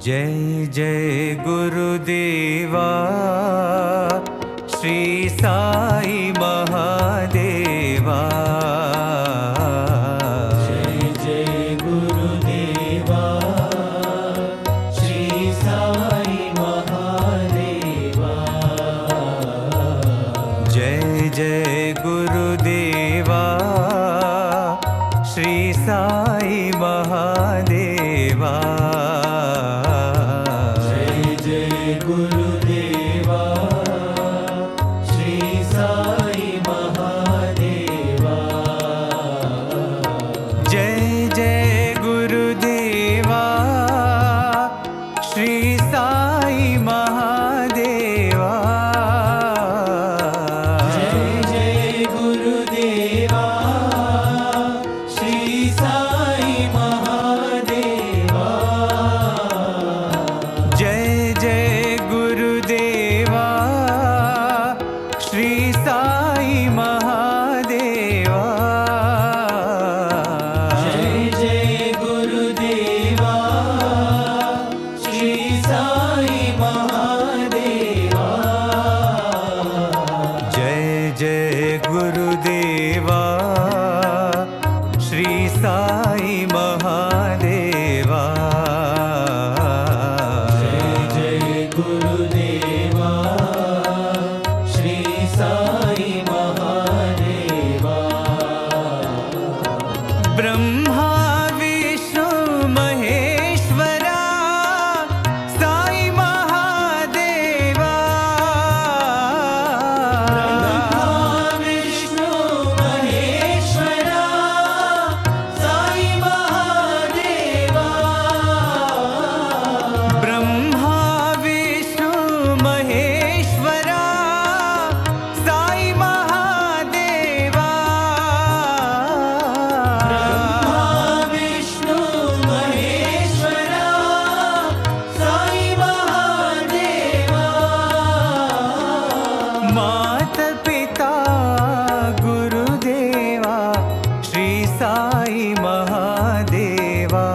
जय जय गुरुदेवा श्री साई महादेवा। जय जय गुरुदेवा श्री साई महादेवा। जय जय गुरुदेवा श्री साई महादेवा। गुरुदेवा श्री साई महादेवा। जय जय गुरुदेवा श्री साई महादेवा। जय जय गुरुदेवा श्री साई महादेवा। जय जय गुरुदेवा श्री साई महादेवा। जय जय गुरुदेवा श्री साई महादेवा। जय जय गुरुदेवा श्री साई महादेवा। गुरुदेवा श्री साई महादेवा। ब्रह्मा विष्णु महेश्वरा साई महादेवा। ब्रह्मा विष्णु महेश्वरा साई महादेवा। ब्रह्मा महेश्वरा साई महादेवा। ब्रह्मा विष्णु महेश्वरा साई महादेवा। मात पिता गुरुदेवा श्री साई महादेवा।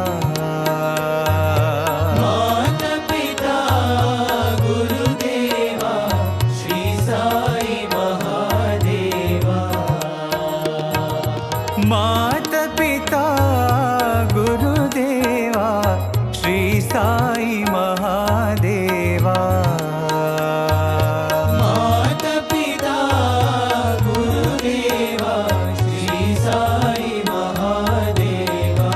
मात पिता गुरुदेवा श्री साई महादेवा। मात पिता गुरुदेवा श्री साई महादेवा।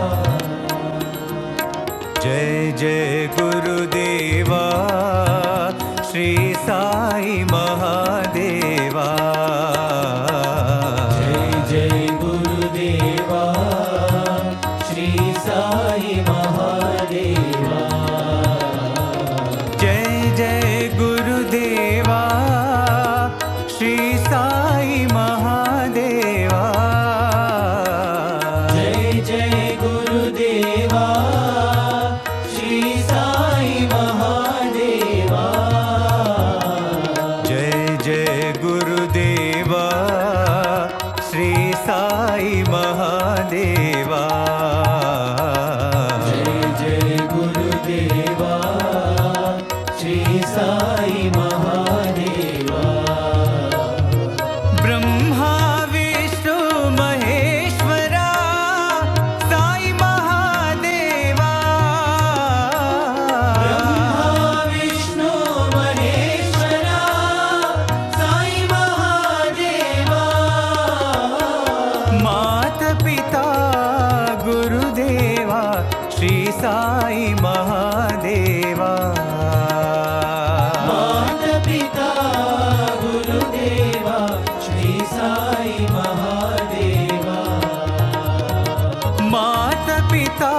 जय जय गुरुदेवा श्री साई महादेवा। जय गुरुदेवा श्री साई महादेवा। जय जय गुरुदेवा श्री साई महादेवा। जय जय गुरुदेवा श्री साई महादेवा। जय जय गुरुदेवा श्री साई महादेवा। जय जय गुरुदेवा श्री साई महादेवा। ब्रह्मा विष्णु महेश्वरा साई महादेवा। ब्रह्मा विष्णु महेश्वरा साई महादेवा। मात पिता गुरुदेवा श्री साई महादेवा। मात पिता गुरुदेवा श्री साई महादेवा। मात पिता